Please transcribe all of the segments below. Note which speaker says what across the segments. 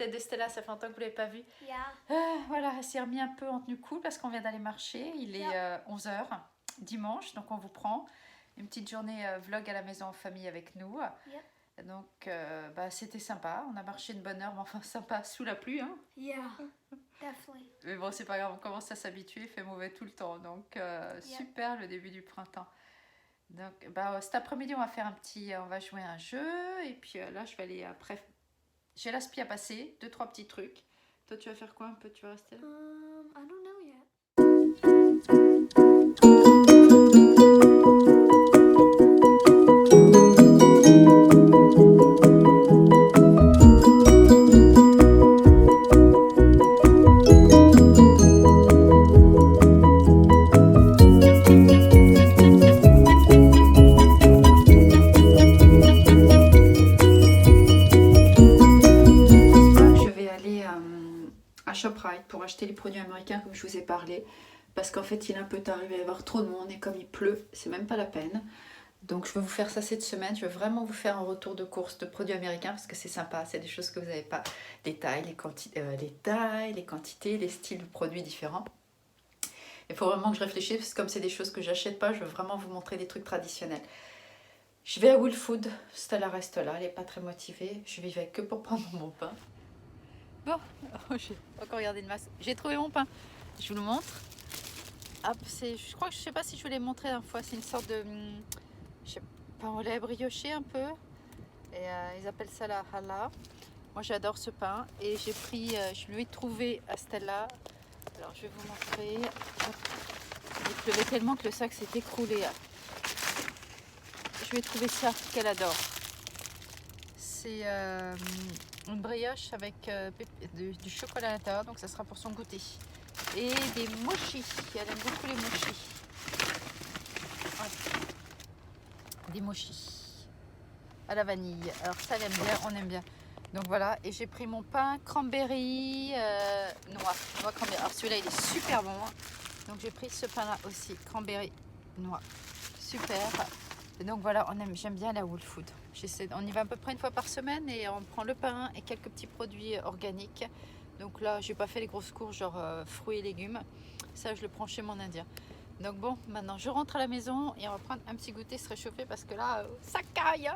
Speaker 1: tête de Stella, ça fait longtemps que vous ne l'avez pas vue.
Speaker 2: Yeah.
Speaker 1: Voilà, elle s'est remis un peu en tenue cool parce qu'on vient d'aller marcher. Il est 11h, dimanche, donc on vous prend une petite journée vlog à la maison en famille avec nous.
Speaker 2: Yep.
Speaker 1: Donc c'était sympa, on a marché une bonne heure, mais enfin sympa sous la pluie. Hein.
Speaker 2: Yeah, definitely.
Speaker 1: Mais bon, c'est pas grave, on commence à s'habituer, il fait mauvais tout le temps. Donc super le début du printemps. Donc cet après-midi, on va faire on va jouer à un jeu. Et puis là, je vais aller après. J'ai l'aspi à passer, 2-3 petits trucs. Toi, tu vas faire quoi un peu? Tu vas rester là?
Speaker 2: I don't know yet.
Speaker 1: Je vais aller à ShopRite pour acheter les produits américains comme je vous ai parlé. Parce qu'en fait, il est un peu tard, il va y avoir trop de monde et comme il pleut, c'est même pas la peine. Donc je vais vous faire ça cette semaine, je vais vraiment vous faire un retour de course de produits américains parce que c'est sympa, c'est des choses que vous n'avez pas. Les tailles, les quantités, les styles de produits différents. Il faut vraiment que je réfléchisse parce que comme c'est des choses que j'achète pas, je veux vraiment vous montrer des trucs traditionnels. Je vais à Whole Food, Stella reste là, elle n'est pas très motivée, je vivais que pour prendre mon pain. Bon, j'ai encore regardé une masse, j'ai trouvé mon pain, je vous le montre. Hop, je crois que je sais pas si je vous l'ai montré une fois, c'est une sorte de... Je sais pain au lait brioché un peu et ils appellent ça la challah. Moi j'adore ce pain et j'ai pris, je lui ai trouvé à Stella, alors je vais vous montrer. Il pleuvait tellement que le sac s'est écroulé. Je lui ai trouvé ça qu'elle adore. C'est une brioche avec du chocolat à l'intérieur, donc ça sera pour son goûter. Et des mochis, elle aime beaucoup les mochis. Ouais. Des mochis à la vanille. Alors ça, elle aime bien, on aime bien. Donc voilà, et j'ai pris mon pain cranberry noix cranberry. Alors celui-là, il est super bon. Donc j'ai pris ce pain-là aussi, cranberry noix. Super. Et donc voilà, j'aime bien la Whole Food. On y va à peu près une fois par semaine et on prend le pain et quelques petits produits organiques. Donc là, j'ai pas fait les grosses courses, genre fruits et légumes. Ça, je le prends chez mon Indien. Donc bon, maintenant je rentre à la maison et on va prendre un petit goûter, se réchauffer parce que là, ça caille.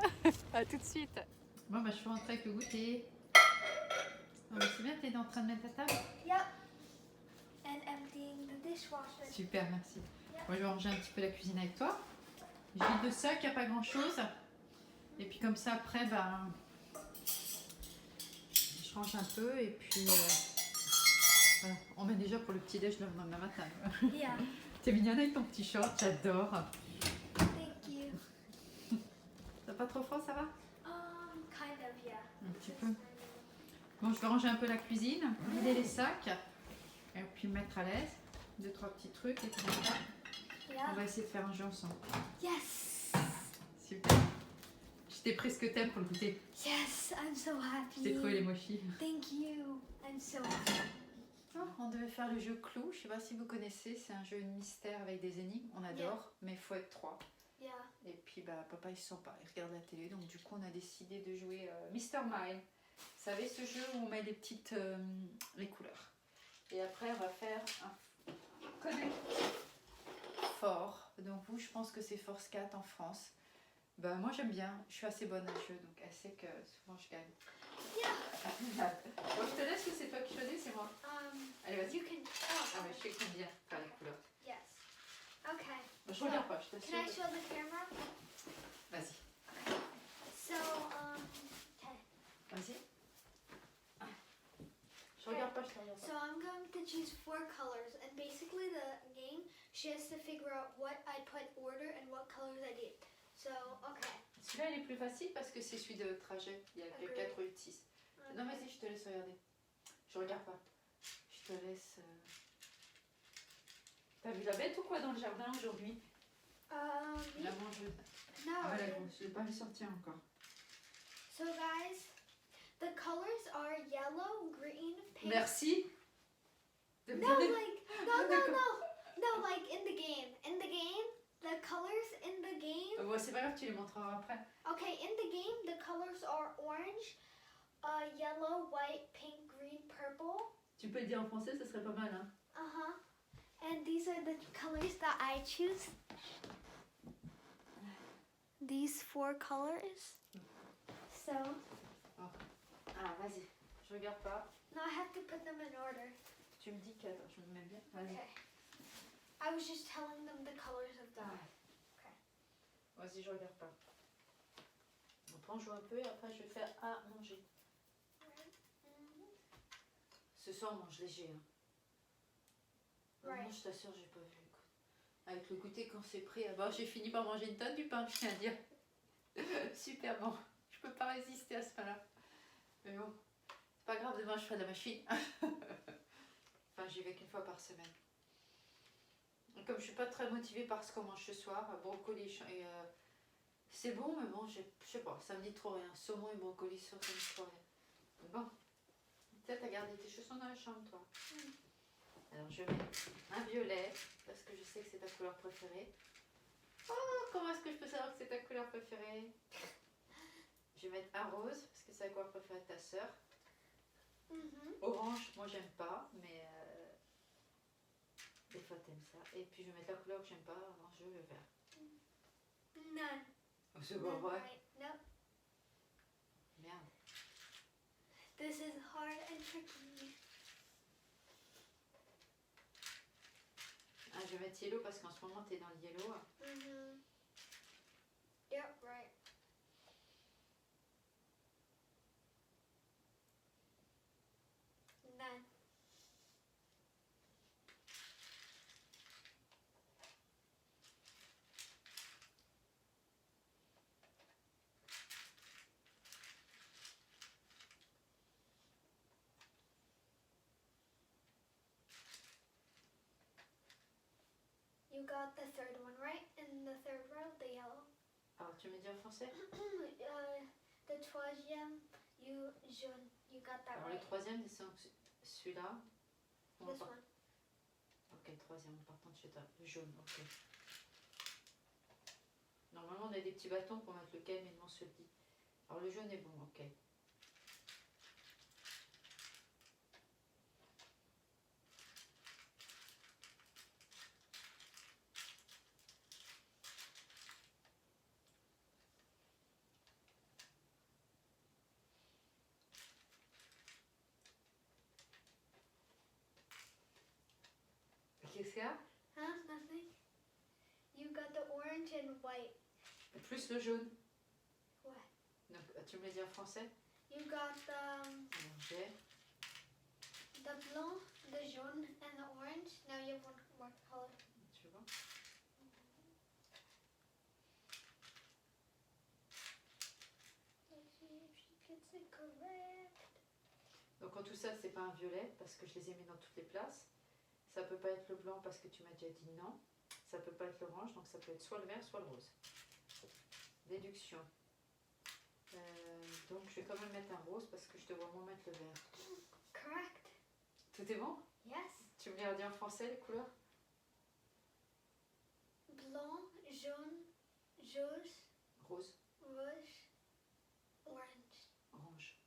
Speaker 1: À tout de suite. Bon, je suis rentrée avec le goûter. Oh, c'est bien, t'es en train de mettre ta table?
Speaker 2: Yep. And emptying the dishwasher.
Speaker 1: Super, merci.
Speaker 2: Yep.
Speaker 1: Moi, je vais ranger un petit peu la cuisine avec toi. Je vide le sac, il n'y a pas grand chose. Et puis comme ça, après, je range un peu et puis voilà. On met déjà pour le petit déj le lendemain matin.
Speaker 2: Yeah.
Speaker 1: T'es mignonne avec ton petit short, j'adore.
Speaker 2: Thank you.
Speaker 1: T'as pas trop froid, ça va?
Speaker 2: Kind of, yeah.
Speaker 1: Un petit peu. Bon, je vais ranger un peu la cuisine, vider les sacs et puis me mettre à l'aise. 2-3 petits trucs et puis on va essayer de faire un jeu ensemble.
Speaker 2: Yes.
Speaker 1: Super. J'étais prise que t'aimes pour le goûter.
Speaker 2: Yes, I'm so happy.
Speaker 1: Je t'ai trouvé les mochis.
Speaker 2: Thank you. I'm so happy.
Speaker 1: Oh, on devait faire le jeu Clou, je sais pas si vous connaissez, c'est un jeu de mystère avec des énigmes, on adore, mais il faut être 3.
Speaker 2: Yeah.
Speaker 1: Et puis papa il se sent pas, il regarde la télé, donc du coup on a décidé de jouer Mr. Mile. Vous savez ce jeu où on met les petites les couleurs. Et après on va faire un connect fort. Donc vous, je pense que c'est Force 4 en France. Moi j'aime bien, je suis assez bonne à ce jeu, donc elle sait que souvent je gagne.
Speaker 2: Yeah.
Speaker 1: Bon, je te laisse ou c'est toi qui choisis, c'est moi. Allez, vas-y.
Speaker 2: You can.
Speaker 1: Ah mais je sais que t'aimes bien faire les couleurs.
Speaker 2: Yes. Okay.
Speaker 1: Je regarde pas, je
Speaker 2: Can I
Speaker 1: t'assure.
Speaker 2: show the camera?
Speaker 1: Vas-y.
Speaker 2: So, okay.
Speaker 1: Vas-y. Je regarde pas, je te regarde
Speaker 2: So
Speaker 1: pas.
Speaker 2: I'm going to choose 4 colors, and basically the game, she has to figure out what I put order and what colors I did. So, okay.
Speaker 1: Celui-là il est plus facile parce que c'est celui de trajet. Il y a que 4 ou 6. Non, vas-y, je te laisse regarder. Je regarde pas. Je te laisse. T'as vu la bête ou quoi dans le jardin aujourd'hui? La mangeuse.
Speaker 2: No.
Speaker 1: Ah ouais, je l'ai pas vu sortir encore.
Speaker 2: So guys, the colors are yellow, green, pink.
Speaker 1: Merci.
Speaker 2: No, like no, like in the game. In the game, the colors in the game.
Speaker 1: Bon, c'est pas grave, tu les montreras après.
Speaker 2: Okay, in the game, the colors are orange, Yellow, white, pink, green, purple.
Speaker 1: Tu peux le dire en français, ce serait pas mal, hein.
Speaker 2: Uh-huh. And these are the colors that I choose. These 4 colors. So
Speaker 1: Ah, vas-y, je regarde pas.
Speaker 2: now I have to put them in order.
Speaker 1: Tu me dis que je me mets bien. Vas-y.
Speaker 2: Okay. I was just telling them the colors of them. Okay.
Speaker 1: Vas-y, je regarde pas. On joue un peu et après je vais faire à manger. Ce soir, on mange léger. Hein.
Speaker 2: Right.
Speaker 1: Moi, je t'assure, j'ai pas vu. Avec le goûter quand c'est pris, ah bah, j'ai fini par manger une tonne du pain, je tiens à dire. Super bon. Je peux pas résister à ce pain-là. Mais bon, c'est pas grave, demain je ferai de la machine. Enfin, j'y vais qu'une fois par semaine. Et comme je suis pas très motivée par ce qu'on mange ce soir, brocoli et c'est bon, mais bon, je sais pas, ça me dit trop rien. Saumon et brocoli, ça me dit trop rien. Bon, peut-être t'as gardé tes chaussons dans la chambre, toi. Alors je mets un violet, parce que je sais que c'est ta couleur préférée. Oh, comment est-ce que je peux savoir que c'est ta couleur préférée? Je vais mettre un rose, parce que c'est la couleur préférée de ta sœur. Orange, moi j'aime pas, mais des fois t'aimes ça. Et puis je vais mettre la couleur que j'aime pas, orange, le vert.
Speaker 2: None.
Speaker 1: Oh, c'est pas vrai.
Speaker 2: Right. Nope.
Speaker 1: Merde.
Speaker 2: This is hard and tricky.
Speaker 1: Ah, je vais mettre yellow parce qu'en ce moment t'es dans le yellow.
Speaker 2: Yep, right. None. You got the third one right in the third row, the yellow.
Speaker 1: Alors tu me dis en français?
Speaker 2: The troisième, jaune. You got that
Speaker 1: Alors le
Speaker 2: right.
Speaker 1: troisième, c'est celui-là.
Speaker 2: This one.
Speaker 1: Ok, le troisième, en partant de chez toi. Le jaune, ok. Normalement on a des petits bâtons pour mettre lequel, mais non celui-ci. Alors le jaune est bon, ok. Qu'est-ce qu'il y a?
Speaker 2: Huh? Nothing. You got the orange and white.
Speaker 1: Plus le jaune.
Speaker 2: What?
Speaker 1: Donc tu me le dis en français?
Speaker 2: You got
Speaker 1: Alors j'ai
Speaker 2: the blanc, the jaune, and the orange. Now you have one more color.
Speaker 1: tu vois?
Speaker 2: Let's see if she gets it correct.
Speaker 1: Donc en tout ça c'est pas un violet parce que je les ai mis dans toutes les places. Ça peut pas être le blanc parce que tu m'as déjà dit non. Ça peut pas être l'orange, donc ça peut être soit le vert soit le rose. Déduction. Donc je vais quand même mettre un rose parce que je te vois moins mettre le vert.
Speaker 2: Correct.
Speaker 1: Tout est bon?
Speaker 2: Yes.
Speaker 1: Tu me les redis en français les couleurs?
Speaker 2: Blanc, jaune, rouge,
Speaker 1: Rose,
Speaker 2: rouge, orange.
Speaker 1: orange.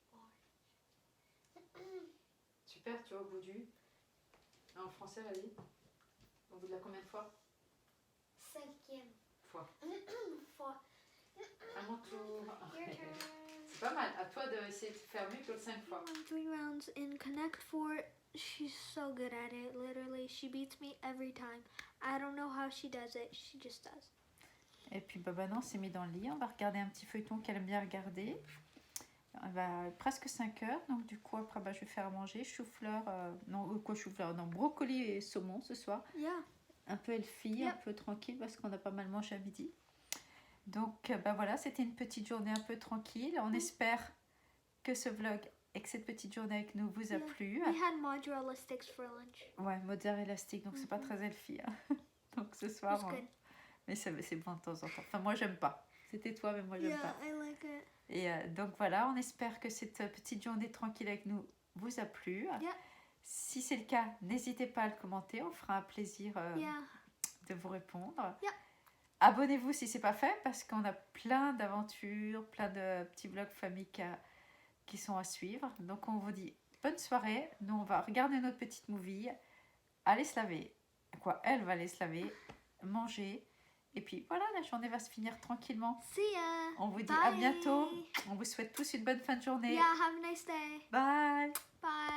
Speaker 1: Super, tu vois au bout du... En français, vas-y. Au bout de la combien de fois?
Speaker 2: 5e.
Speaker 1: Fois.
Speaker 2: Fois.
Speaker 1: À mon tour.
Speaker 2: Your turn.
Speaker 1: C'est pas mal. À toi d'essayer de faire mieux que le 5 fois.
Speaker 2: 3 rounds in Connect 4. She's so good at it. Literally, she beats me every time. I don't know how she does it. She just does.
Speaker 1: Et puis Baba s'est mis dans le lit. On va regarder un petit feuilleton qu'elle aime bien regarder. On va presque 5 heures. Donc du coup, après, je vais faire à manger. Chou-fleur, chou-fleur, non, brocoli et saumon ce soir.
Speaker 2: Yeah.
Speaker 1: Un peu healthy,
Speaker 2: Yep.
Speaker 1: un peu tranquille parce qu'on a pas mal mangé à midi. Donc voilà, c'était une petite journée un peu tranquille. On espère que ce vlog et que cette petite journée avec nous vous a plu.
Speaker 2: We had mozzarella sticks for lunch.
Speaker 1: Ouais, mozzarella élastique, donc c'est pas très healthy. Hein. Donc ce soir,
Speaker 2: It's good.
Speaker 1: mais c'est bon de temps en temps. Enfin, moi j'aime pas. C'était toi, mais moi j'aime pas.
Speaker 2: I like it.
Speaker 1: Et donc voilà, on espère que cette petite journée tranquille avec nous vous a plu.
Speaker 2: Yeah.
Speaker 1: Si c'est le cas, n'hésitez pas à le commenter. On fera un plaisir
Speaker 2: Yeah.
Speaker 1: de vous répondre.
Speaker 2: Yeah.
Speaker 1: Abonnez-vous si c'est pas fait parce qu'on a plein d'aventures, plein de petits vlogs famille qui sont à suivre. Donc on vous dit bonne soirée. Nous on va regarder notre petite movie, aller se laver. Quoi, elle va aller se laver, manger. Et puis voilà, la journée va se finir tranquillement.
Speaker 2: See ya.
Speaker 1: On vous dit
Speaker 2: Bye.
Speaker 1: à bientôt. On vous souhaite tous une bonne fin de journée.
Speaker 2: Yeah, have a nice day.
Speaker 1: Bye.
Speaker 2: Bye.